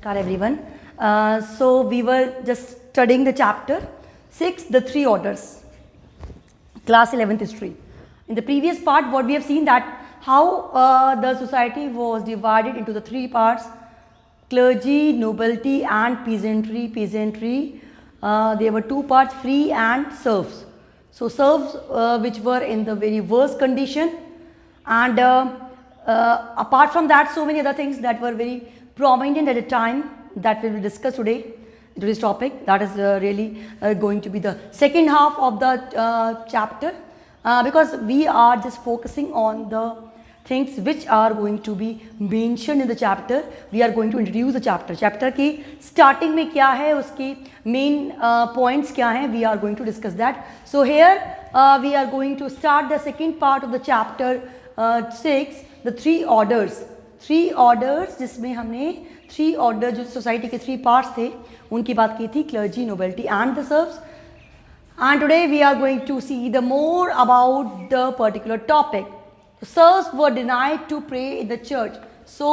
Hi everyone. So we were just studying the chapter 6, the three orders, class 11th history. In the previous part, what we have seen that how the society was divided into the three parts: clergy, nobility, and peasantry. There were two parts: free and serfs. So serfs, which were in the very worst condition, and apart from that, so many other things that were very prominent at the time that we will discuss today. Today's topic, that is really going to be the second half of the chapter, because we are just focusing on the things which are going to be mentioned in the chapter. We are going to introduce the chapter. Chapter की starting में क्या है, उसकी main points क्या हैं, we are going to discuss that. So here we are going to start the second part of the chapter 6, the three orders. Three orders, जिसमें हमने three order जो सोसाइटी के थ्री पार्ट्स थे उनकी बात की थी: clergy, nobility and the serfs. And today we are going to see the more about the particular topic. Serfs were denied to pray in the church. So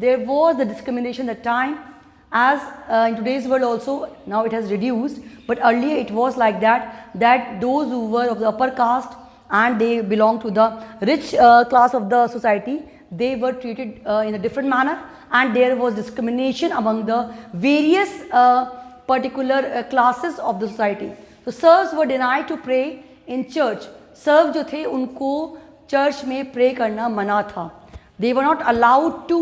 there was the discrimination at the time, as in today's world also. Now it has reduced, but earlier it was like that those who were of the upper caste and they belonged to the rich class of the society, they were treated in a different manner, and there was discrimination among the various particular classes of the society. So serfs were denied to pray in church. Serfs जो थे उनको church में pray करना मना था. They were not allowed to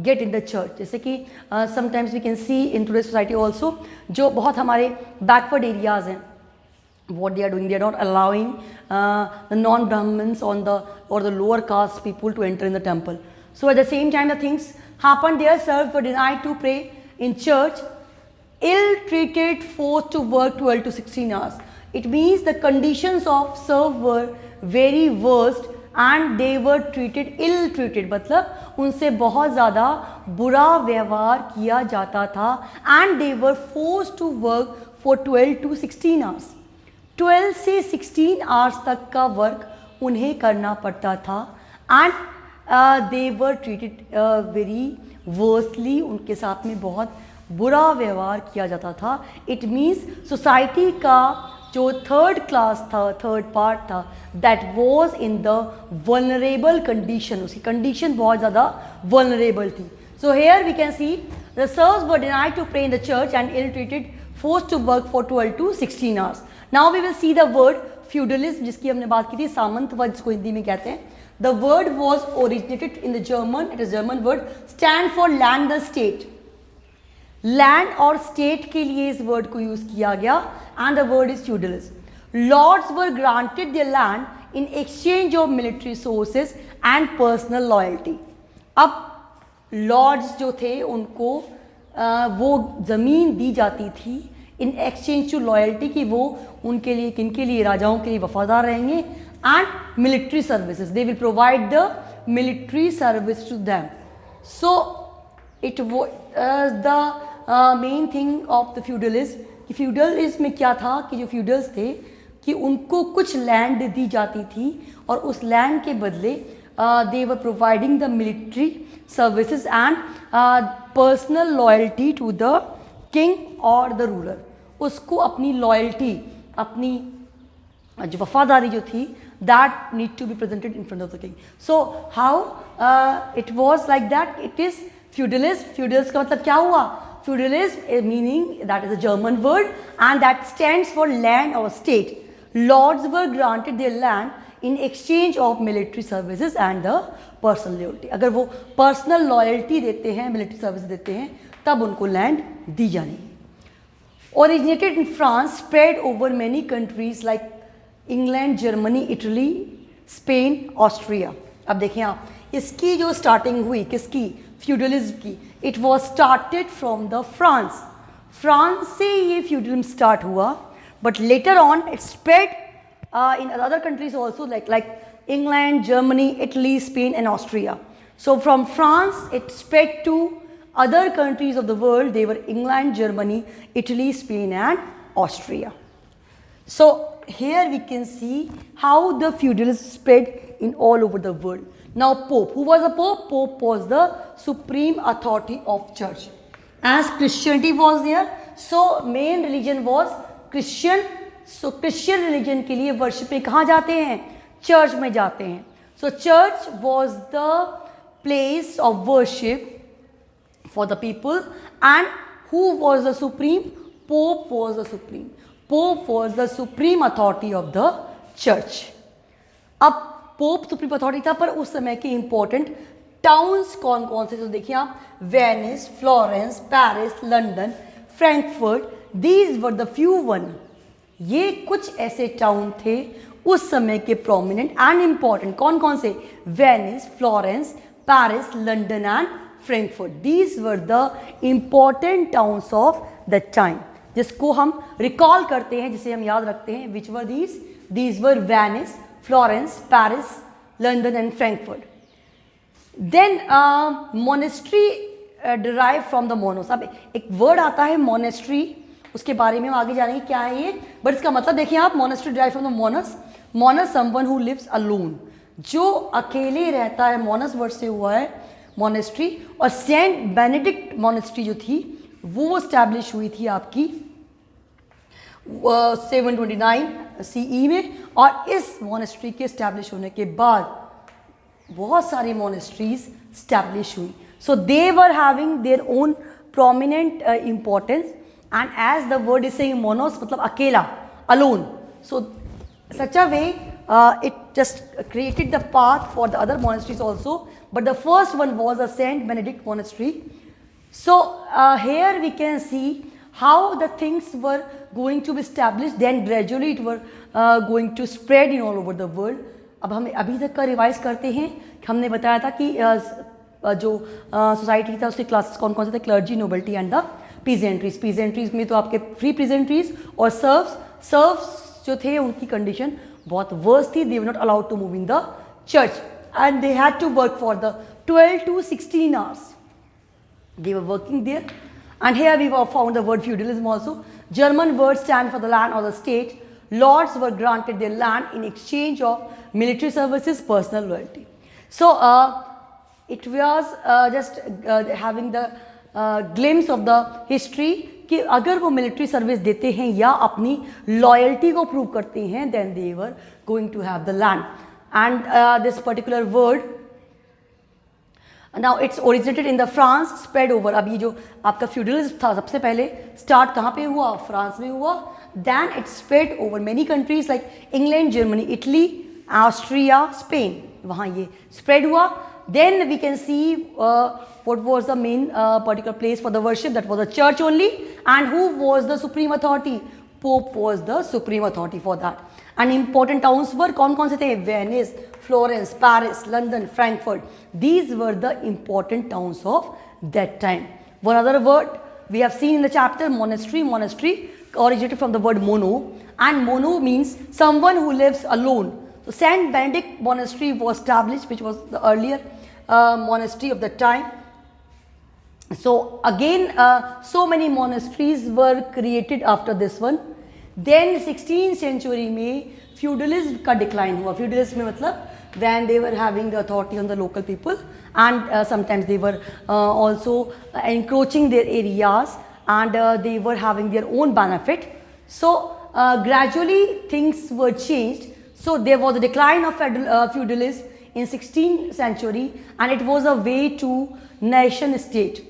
get in the church. जैसे कि sometimes we can see in today society also, जो बहुत हमारे बैकवर्ड एरियाज हैं, what they are doing, they are not allowing the non-Brahmins or the lower caste people to enter in the temple. So at the same time the things happened there. Serfs were denied to pray in church, ill-treated, forced to work 12 to 16 hours. It means the conditions of serf were very worst and they were treated ill-treated. मतलब उनसे बहुत ज़्यादा बुरा व्यवहार किया जाता था, and they were forced to work for 12 to 16 hours. 12 से 16 आवर्स तक का वर्क उन्हें करना पड़ता था, and they were treated very worsely. उनके साथ में बहुत बुरा व्यवहार किया जाता था. इट मीन्स सोसाइटी का जो थर्ड क्लास था, थर्ड पार्ट था, that was in the vulnerable condition. उसकी कंडीशन बहुत ज़्यादा वल्नरेबल थी. So here we can see the serfs were denied to pray in the church and ill treated, forced to work for 12 to 16 hours. Now we will see the word feudalism, जिसकी हमने बात की थी, सामंतवाद जिसको हिंदी में कहते हैं. The word was originated in the German. It is German word, stand for land, the state. Land और state के लिए इस word को use किया गया, and the word is feudalism. Lords were granted their land in exchange of military sources and personal loyalty. अब lords जो थे उनको वो ज़मीन दी जाती थी इन एक्सचेंज टू लॉयल्टी, की वो उनके लिए, किनके लिए, राजाओं के लिए वफादार रहेंगे, and military services. They will provide the military service to them. So it was the main thing of the feudalism. कि फ्यूडलिज्म में क्या था कि जो फ्यूडल्स थे कि उनको कुछ लैंड दी जाती थी, और उस लैंड के बदले they were providing the military services and personal loyalty to the king और द रूलर. उसको अपनी लॉयल्टी, अपनी जो वफादारी जो थी, that need to be presented in front of the king. So how it was like that. It is feudalism. Feudals का मतलब क्या हुआ? Feudalism meaning that is a German word and that stands for land और state. Lords were granted their land in exchange of military services and the personal loyalty. अगर वो personal loyalty देते हैं, military service देते हैं, तब उनको land दी जानी. Originated in France, spread over many countries like England, Germany, Italy, Spain, Austria. अब देखें आप, इसकी जो स्टार्टिंग हुई किसकी? फ्यूडलिज्म की. It was started from the France. France से ये फ्यूडलिज्म स्टार्ट हुआ, but later on it spread in other countries also, like England, Germany, Italy, Spain and Austria. So from France it spread to other countries of the world. They were England, Germany, Italy, Spain and Austria. So here we can see how the feudalism spread in all over the world. Now Pope. Who was the Pope? Pope was the supreme authority of church. As Christianity was there, so main religion was Christian. So Christian religion के लिए worship पे कहाँ जाते हैं? Church में जाते हैं. So church was the place of worship for the people. And who was the supreme? Pope was the supreme. Pope was the supreme authority of the church. अब पोप सुप्रीम अथॉरिटी था, पर उस समय के important towns कौन कौन से, तो देखिए आप, Venice, Florence, Paris, London, Frankfurt, these were the few one. ये कुछ ऐसे टाउन थे उस समय के प्रोमिनेंट एंड इंपॉर्टेंट. कौन कौन से? Venice, Florence, Paris, London and Frankfurt. These were the important towns of the time, जिसको हम रिकॉल करते हैं, जिसे हम याद रखते हैं. Which were these? These were Venice, Florence, Paris, London and Frankfurt. Then monastery derived from the monos. अब एक वर्ड आता है monastery, उसके बारे में हम आगे जानेंगे क्या है ये, बट इसका मतलब देखिए आप, monastery derived from the monos. Monos someone who lives alone, जो अकेले रहता है. monos वर्ड से हुआ है monastery. और सेंट बेनेडिक्ट monastery जो थी वो स्टैब्लिश हुई थी आपकी 729 CE में. और इस मोनेस्ट्री के स्टैब्लिश होने के बाद बहुत सारी मोनेस्ट्रीज स्टैब्लिश हुई. So they were having their own prominent importance. And as the word is saying, monos मतलब अकेला, alone. So such a way it just created the path for the other monasteries also, but the first one was a Saint Benedict monastery. So here we can see how the things were going to be established, then gradually it were going to spread in all over the world. अब हम अभी तक का revise करते हैं. हमने बताया था कि जो सोसाइटी था उसके क्लासेस कौन कौन से थे? Clergy, nobility and the peasantries. Peasantries में तो आपके फ्री पीजेंट्रीज और सर्व्स जो थे उनकी कंडीशन बहुत वर्स थी. They were not allowed to move in the church and they had to work for the 12 to 16 hours. They were working there. And here we found the word feudalism also. German word stand for the land or the state. Lords were granted their land in exchange of military services, personal loyalty. So it was just having the glimpse of the history कि अगर वो military service देते हैं या अपनी loyalty को prove करते हैं, then they were going to have the land. And this particular word, now it's originated in the France, spread over. अब ये जो आपका feudalism था सबसे पहले start कहाँ पे हुआ? फ्रांस में हुआ. Then it spread over many countries like England, Germany, Italy, Austria, Spain. वहाँ ये spread हुआ. Then we can see what was the main particular place for the worship. That was the church only. And who was the supreme authority? Pope was the supreme authority for that. And important towns were कौन कौन से थे? Venice, Florence, Paris, London, Frankfurt. These were the important towns of that time. One other word we have seen in the chapter, monastery. Monastery originated from the word mono, and mono means someone who lives alone. So Saint Benedict monastery was established, which was the earlier monastery of the time. So again so many monasteries were created after this one. Then 16th century में feudalism का decline हुआ. feudalism में मतलब when they were having the authority on the local people, and sometimes they were also encroaching their areas, and they were having their own benefit. So gradually things were changed. So there was a decline of feudalism in 16th century, and it was a way to nation state.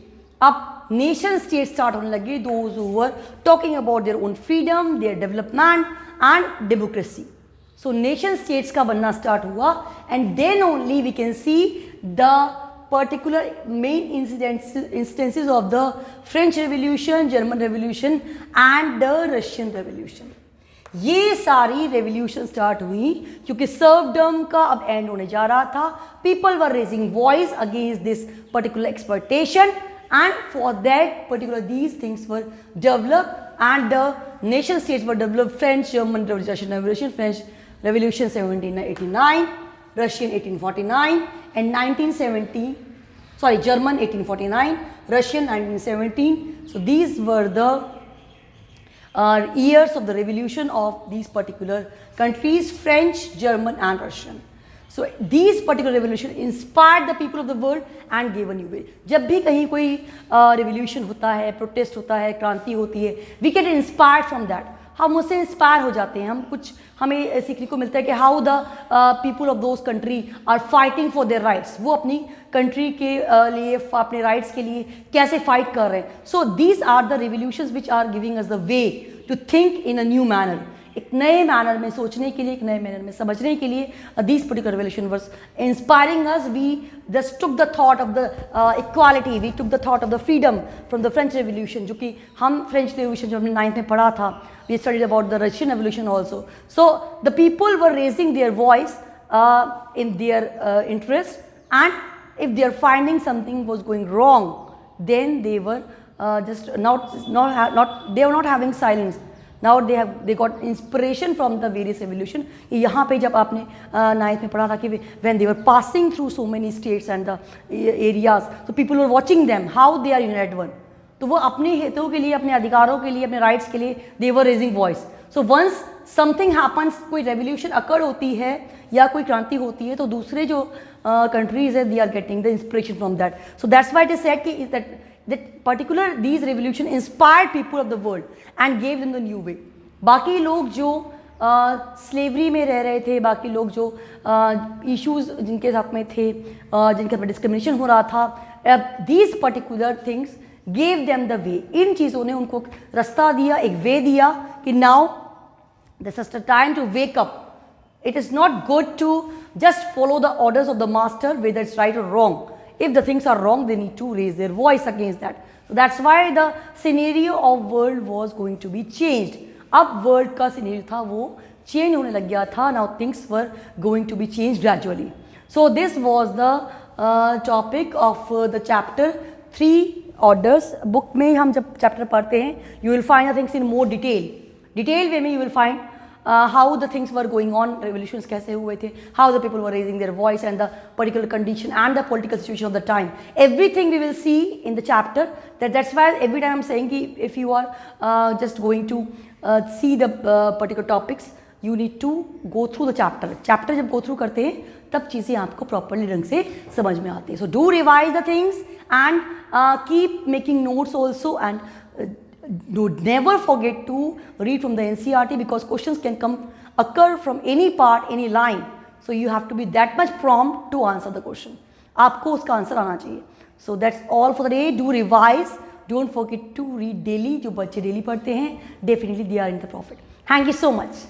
अब nation state start होने लगे, those who were talking about their own freedom, their development and democracy. So nation states का बनना start हुआ, and then only we can see the particular main instances of the French Revolution, German Revolution and the Russian Revolution. ये सारी revolution start हुई क्योंकि serfdom का अब end होने जा रहा था. People were raising voice against this particular exploitation, and for that particular these things were developed, and the nation states were developed. French, German, Russian Revolution, French Revolution 1789, Russian 1849 and 1970, sorry, German 1849, Russian 1917. So these were the years of the revolution of these particular countries, French, German and Russian. So these particular revolution inspired the people of the world and give a new way. जब भी कहीं कोई revolution होता है, protest होता है, क्रांति होती है, we get inspired from that. हम उससे इंस्पायर हो जाते हैं, हम कुछ हमें सीखने को मिलता है कि how the people of those country are fighting for their rights. वो अपनी कंट्री के लिए, अपने राइट्स के लिए कैसे फाइट कर रहे हैं. So these are the revolutions which are giving us the way to think in a new manner. एक नए मैनर में सोचने के लिए, एक नए मैनर में समझने के लिए these particular revolution was inspiring us. We just took the thought of the equality, we took the thought of the freedom from the French revolution, जो कि हम फ्रेंच रेवोल्यूशन जो हमने 9th में पढ़ा था. We studied about the Russian revolution also. So the people were raising their voice in their interest, and if they are finding something was going wrong, then they were just they were not having silence. Now they got inspiration from the various revolution. यहाँ पे जब आपने 9th में पढ़ा था कि when they were passing through so many states and the areas, so people were watching them how they are united one. तो वो अपने हितों के लिए, अपने अधिकारों के लिए, अपने राइट्स के लिए they were raising voice. So once something happens, कोई रेवोल्यूशन अकर होती है या कोई क्रांति होती है, तो दूसरे जो कंट्रीज है, they are getting the inspiration from that. So that's why it is said कि that particular these revolution inspired people of the world and gave them the new way. बाकी लोग जो स्लेवरी में रह रहे थे, बाकी लोग जो इश्यूज जिनके साथ में थे, जिनके साथ डिस्क्रिमिनेशन हो रहा था, these particular things gave them the way. इन चीज़ों ने उनको रास्ता दिया, एक वे दिया कि now this is the time to wake up. It is not good to just follow the orders of the master, whether it's right or wrong. If the things are wrong, they need to raise their voice against that. So that's why the scenario of world was going to be changed. अब world का scenario था वो change होने लग गया था. Now things were going to be changed gradually. So this was the topic of the chapter 3 orders. Book में हम जब chapter पढ़ते हैं, you will find the things in more detail. Detail way में you will find how the things were going on, revolutions कैसे हुए थे, how the people were raising their voice and the particular condition and the political situation of the time. Everything we will see in the chapter. That's why every time I'm saying कि if you are just going to see the particular topics, you need to go through the chapter. Chapter जब go through करते हैं तब चीज़ें आपको properly ढंग से समझ में आती हैं. So do revise the things and keep making notes also, and do never forget to read from the NCERT, because questions can occur from any part, any line. So you have to be that much prompt to answer the question. आपको उसका answer आना चाहिए. So that's all for the day. Do revise. Don't forget to read daily. जो बच्चे daily पढ़ते हैं, definitely they are in the profit. Thank you so much.